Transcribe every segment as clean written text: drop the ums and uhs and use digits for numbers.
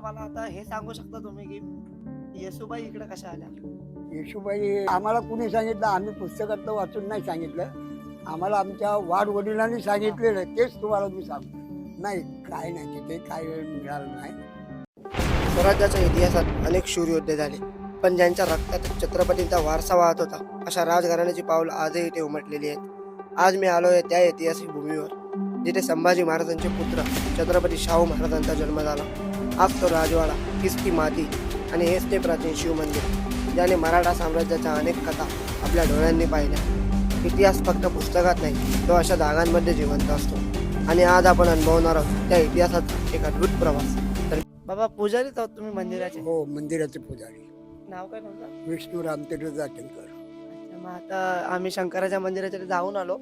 बाबा मला आता हे सांगू शकता तुम्ही की येसुबाई इकडे कशा आल्या? येशूबाई आम्हाला कुणी सांगितलं, आम्ही पुस्तकातलं वाचून नाही सांगितलं. आम्हाला आमच्या वाडवडिलांनी सांगितलेलं तेच तुम्हाला मी सांगतो. नाही काय नाही, तिथे काय मिळालं नाही. स्वराज्याच्या इतिहासात अनेक शूर योद्धे झाले, पण ज्यांच्या रक्तात छत्रपतींचा वारसा वाहत होता अशा राजघराण्याची पाऊल आजही इथे उमटलेली आहेत. आज मी आलोय त्या ऐतिहासिक भूमीवर जिथे संभाजी महाराजांचे पुत्र छत्रपती शाहू महाराजांचा जन्म झाला. आज तो राजवाडा, हीच ती माती आणि हेच ते प्राचीन शिव मंदिर ज्याने मराठा साम्राज्याच्या अनेक कथा आपल्या डोळ्यांनी पाहिल्या. इतिहास फक्त पुस्तकात नाही, तो अशा जागांमध्ये जिवंत असतो. आणि आज आपण अनुभवणार आहोत त्या इतिहासाचा एक अद्भुत प्रवास. तर बाबा पुजारी आहोत तुम्ही मंदिराचे? हो, मंदिराचे पुजारी नाव काय तुमचं? विष्णू रामतेज जाकेलकर. अच्छा, मग आता आम्ही शंकराच्या मंदिराच्या जाऊन आलो.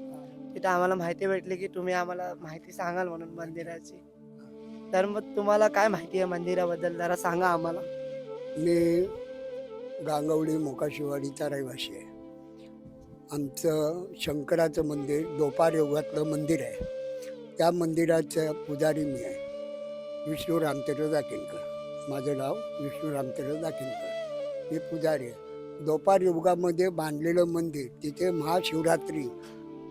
तिथे आम्हाला माहिती भेटली की तुम्ही आम्हाला माहिती सांगाल म्हणून मंदिराची. तर मग तुम्हाला काय माहिती आहे मंदिराबद्दल जरा सांगा आम्हाला. मी गांगवडी मोकाशिवाडीचा रहिवासी आहे. आमचं शंकराचं मंदिर द्वापार युगातलं मंदिर आहे. त्या मंदिराचं पुजारी मी आहे, विष्णू रामतेज जाकेलकर. माझं नाव विष्णू रामतेज जाकेलकर. मी पुजारी आहे. द्वापार युगामध्ये बांधलेलं मंदिर, तिथे महाशिवरात्री,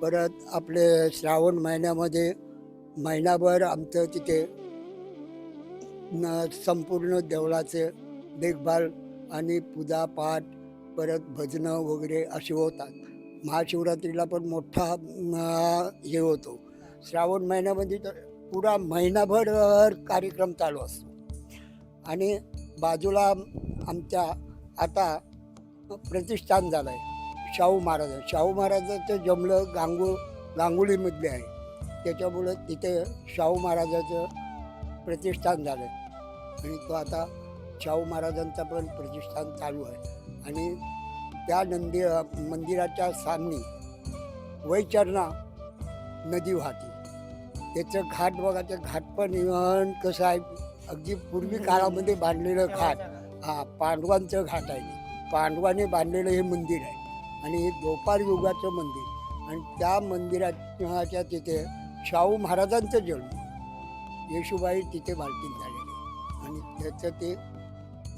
परत आपले श्रावण महिन्यामध्ये महिनाभर आमचं तिथे संपूर्ण देवळाचे देखभाल आणि पूजापाठ, परत भजनं वगैरे असे होतात. महाशिवरात्रीला पण मोठा हे होतो. श्रावण महिन्यामध्ये तर पुरा महिनाभर कार्यक्रम चालू असतो. आणि बाजूला आमच्या आता प्रतिष्ठान झालं आहे शाहू महाराजाचं जमलं गांगुलीमधले आहे. त्याच्यामुळं तिथे शाहू महाराजाचं प्रतिष्ठान झालं आहे. आणि तो आता शाहू महाराजांचा पण प्रतिष्ठान चालू आहे. आणि त्या मंदिराच्या सामने वैचरणा नदी वाहते. त्याचं घाट बघा, ते घाट पण इव्हन कसं आहे, अगदी पूर्वी काळामध्ये बांधलेलं घाट. पांडवांचं घाट आहे. पांडवाने बांधलेलं हे मंदिर आहे. आणि हे द्वापार युगाचं मंदिर. आणि त्या मंदिराच्या तिथे शाहू महाराजांचं जन्म, येशूबाई तिथे बालकीन झालेली. आणि त्याचं ते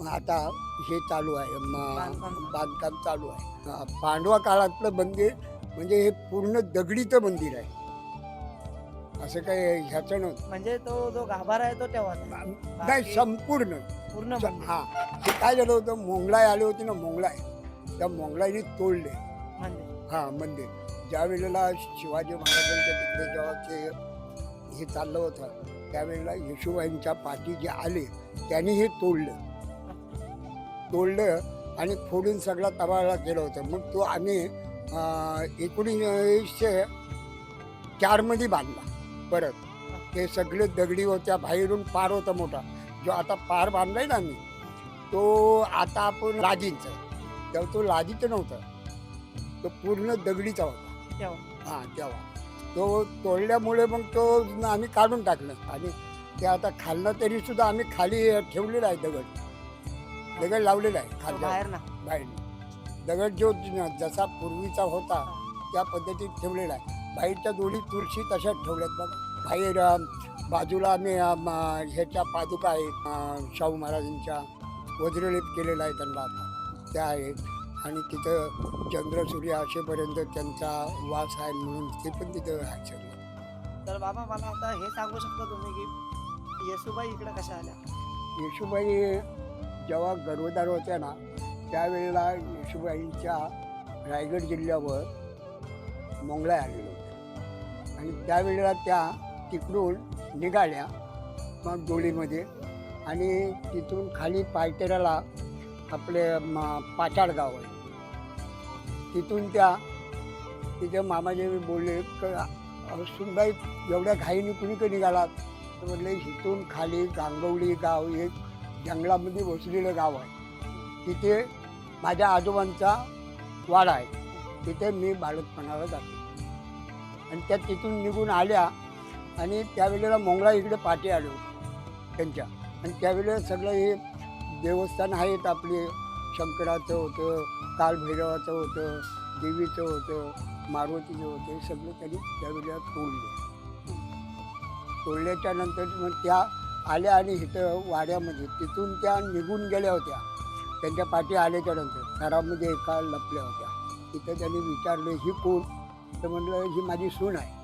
आता हे चालू आहे, बांधकाम चालू आहे. पांडवा काळातलं मंदिर म्हणजे हे पूर्ण दगडीचं मंदिर आहे, असं काही ह्याचं नव्हतं. म्हणजे तो जो गाभारा आहे तो तेव्हा नाही, संपूर्ण हां. ते काय झालं होतं, मोंगलाई आले होते ना, त्या मोंगलाईने तोडले मंदिर. ज्या वेळेला शिवाजी महाराजांच्या तिकडे जेव्हा ते हे चाललं होतं, त्यावेळेला येशूबाईंच्या पाठी जे आले त्यांनी हे तोडलं आणि फोडून सगळा तबाला केलं होतं. मग तो आम्ही 1904 मध्ये बांधला. परत ते सगळे दगडी होत्या, बाहेरून पार होता मोठा, जो आता पार बांधलाय ना आम्ही, तो आता आपण लादींचा, तेव्हा तो लादीचा नव्हता, तो पूर्ण दगडीचा होता तेव्हा तो तोडल्यामुळे मग तो आम्ही काढून टाकलं. आणि ते आता खाल्लं तरी सुद्धा आम्ही खाली ठेवलेला आहे, दगड लावलेला आहे खाली बाहेर. दगड जो जसा पूर्वीचा होता त्या पद्धतीत ठेवलेला आहे. बाहेरच्या दोन्ही तुळशी तशाच ठेवल्यात बघा. बाहेर बाजूला आम्ही ह्याच्या पादुका आहेत, शाहू महाराजांच्या वज्रलेप केलेला आहे त्यांना आता, त्या आहेत. आणि तिथं चंद्रसूर्य असेपर्यंत त्यांचा वास आहे म्हणून ते पण तिथं आहे सगळं. तर बाबा मला आता हे सांगू शकता तुम्ही की येसुबाई इकडे कशा आल्या? येशूबाई जेव्हा गर्भधार होत्या ना, त्यावेळेला येशूबाईंच्या रायगड जिल्ह्यावर मोंगलाई आलेले होते. आणि त्यावेळेला त्या तिकडून निघाल्या मग डोलीमध्ये. आणि तिथून खाली पायथ्याला आपले पाचाड गाव आहे, तिथून त्या तिथे मामाजी बोलले सुनबाई एवढ्या घाईने कुणीकडे निघालात, तर म्हटलं इथून खाली गांगवडी गाव एक जंगलामध्ये बसलेलं गाव आहे, तिथे माझ्या आजोबांचा वाडा आहे, तिथे मी बालकपणाला जाते. आणि त्या तिथून निघून आल्या. आणि त्यावेळेला मोंगला इकडे पाठी आलो त्यांच्या. आणि त्यावेळेला सगळं हे देवस्थान आहेत आपले, शंकराचं होतं, कालभैरवाचं होतं, देवीचं होतं, मारुतीचं होतं, हे सगळं त्यांनी त्यावेळेला तोडल्याच्या नंतर मग त्या आल्या आणि इथं वाड्यामध्ये तिथून त्या निघून गेल्या होत्या. त्यांच्या पाठी आल्याच्या नंतर घरामध्ये एका लपल्या होत्या. तिथं त्यांनी विचारलं ही कोण? तर म्हणलं ही माझी सून आहे,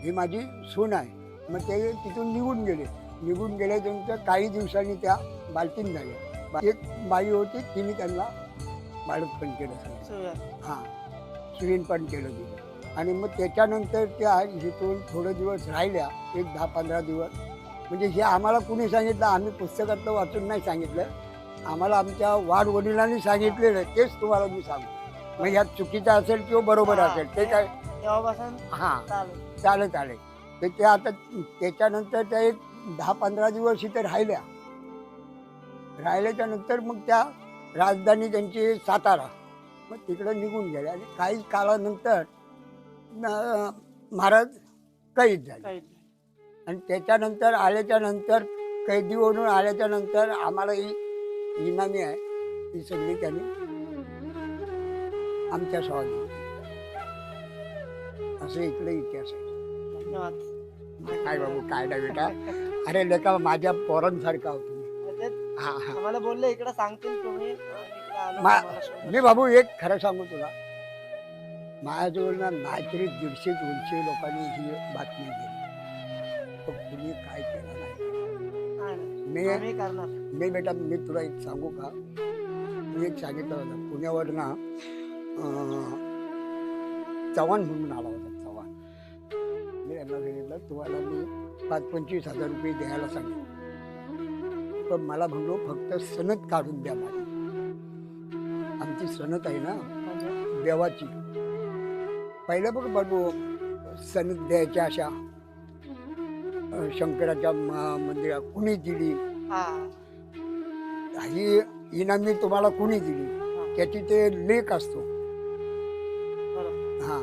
ही माझी सून आहे. मग ते तिथून निघून गेले. निघून गेल्यानंतर काही दिवसांनी त्या बालतीन झाल्या. एक बाई होती, तिने त्यांना बाळंतपण केलं. हां, सुरीनपण केलं तिने. आणि मग त्याच्यानंतर त्या इथून थोडे दिवस राहिल्या, एक 10-15 दिवस. म्हणजे हे आम्हाला कुणी सांगितलं, आम्ही पुस्तकातलं वाचून नाही सांगितलं, आम्हाला आमच्या वाडवडिलांनी सांगितलेलं, तेच तुम्हाला मी सांगतो. मग ह्यात चुकीचं असेल किंवा बरोबर असेल ते काय तेव्हापासून हां चालेल. तर ते आता त्याच्यानंतर त्या एक 10-15 दिवस इथे राहिल्या. राहिल्याच्या नंतर मग त्या राजधानी त्यांची सातारा, मग तिकडं निघून गेल्या. आणि काही काळानंतर महाराज कैद झाले. आणि त्याच्यानंतर आल्याच्या नंतर कैदीवरून आल्याच्या नंतर आम्हाला ही इनामी आहे ही सगळी त्यांनी आमच्या स्वाधीन. असं इकडे इतिहास आहे. धन्यवाद. काय बाबू काय नाही बेटा, अरे लेका माझ्या पोरांसारखा होतो हा. आम्हाला बोलले इकडे सांगतील तुम्ही, इकडे आलो मा- तुम्हाला शोधलं. मी बाबू एक खरं सांगू तुला, माझ्याजवळ ना नाहीतरी 150-200 लोकांनी ही बातमी दिली, पण कुणी काय केलं नाही. नाही, नाही. मी आम्ही करणार. मी बेटा मी तुला एक सांगू का, मी एक सांगितलं होतं पुण्यावर ना चव्हाण म्हणून आला होता. चव्हाण, मी यांना सांगितलं तुम्हाला मी 5-25 हजार रुपये द्यायला सांगितलं, पण मला म्हणलो फक्त सनद काढून द्या. माझी आमची सनद आहे ना म्हणजे देवाची. पहिलं बघ बाबू सनद द्यायच्या अशा शंकराच्या मंदिरात कुणी दिली, हा ही इनामी तुम्हाला कुणी दिली, त्याची ते लेख असतो. बरोबर. हा,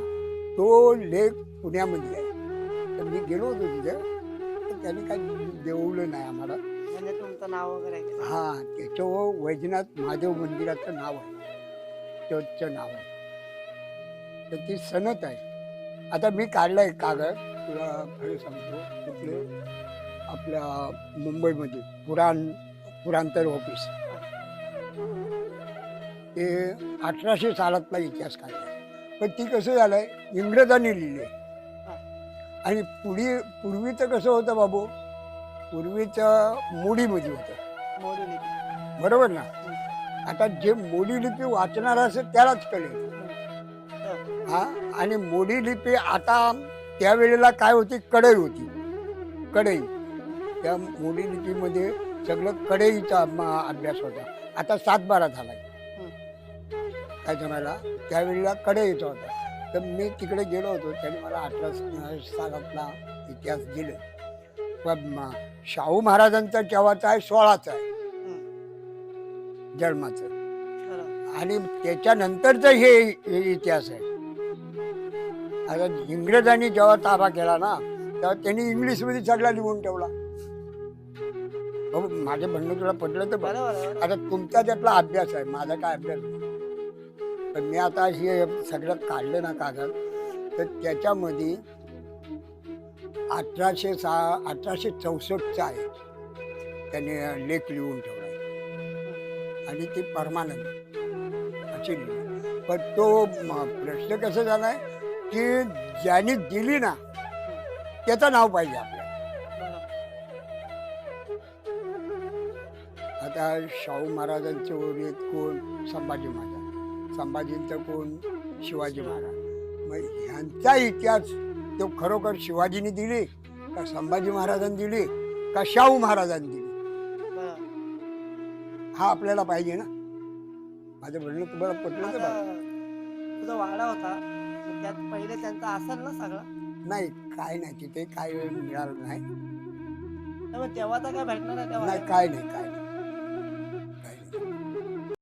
तो लेख पुण्यामध्ये आहे. तर मी गेलो होतो तिथे, तर त्याने काही देवलं नाही आम्हाला. म्हणजे तुमचं नाव वगैरे आहे का? हा, त्याचं वैजनाथ महादेव मंदिराचं नाव आहे, चर्चचं नाव आहे. तर ती सनद आहे. आता मी काढलाय कागद, तुला खरं सांगतो, कुठले आपल्या मुंबईमध्ये पुरांतर ऑफिस, ते 1800 सालातला इतिहास काढलाय. पण ती कसं झालंय, इंग्रजांनी लिहिले. आणि पूर्वीचं कसं होतं बाबू, पूर्वीचं मोडीमध्ये होतं, मोदी लिपी. बरोबर ना. आता जे मोडी लिपी वाचणार असेल त्यालाच कळेल. हा, आणि मोडी लिपी आता त्यावेळेला काय होती, कढई होती, कढई. त्या मोडी लिपीमध्ये सगळं कढईचा अभ्यास होता. आता 7-12 झालाय. काय जमायला त्यावेळेला कढईचा होता. तर मी तिकडे गेलो होतो, त्याने मला 18 सालातला इतिहास दिले. पण शाहू महाराजांचा केव्हाचा आहे, 16चा आहे जन्माचं. आणि त्याच्यानंतरचं हे इतिहास आहे. आता इंग्रजांनी जेव्हा ताबा केला ना, तेव्हा त्यांनी इंग्लिशमध्ये सगळा लिहून ठेवला. माझं म्हणणं तुला पटलं तर बरं. बरोबर. आता तुमचा त्यातला अभ्यास आहे, माझा काय अभ्यास नाही. पण मी आता हे सगळं काढलं ना कागद, तर त्याच्यामध्ये 1864चा आहे, त्याने लेख लिहून ठेवला. आणि ती परमानंद अशी लिहिली. पण तो प्रश्न कसा झालाय की ज्याने दिली ना त्याचं नाव पाहिजे आपल्याला. आता शाहू महाराजांचे वडील कोण, संभाजी महाराज. संभाजींचं कोण, शिवाजी महाराज. मग ह्यांचा इतिहास तो खरोखर शिवाजीने दिली का संभाजी महाराजांनी दिली का शाहू महाराजांनी दिली, हा आपल्याला पाहिजे ना. माझं म्हणणं तुम्हाला पटलं तर बघा. तुझा वाडा होता, त्यात पहिले त्यांचा असेल ना सगळं? नाही, काय नाही, तिथे काय मिळालं नाही. तेव्हा तर काय भेटणार आहे तेव्हा? नाही, काय नाही.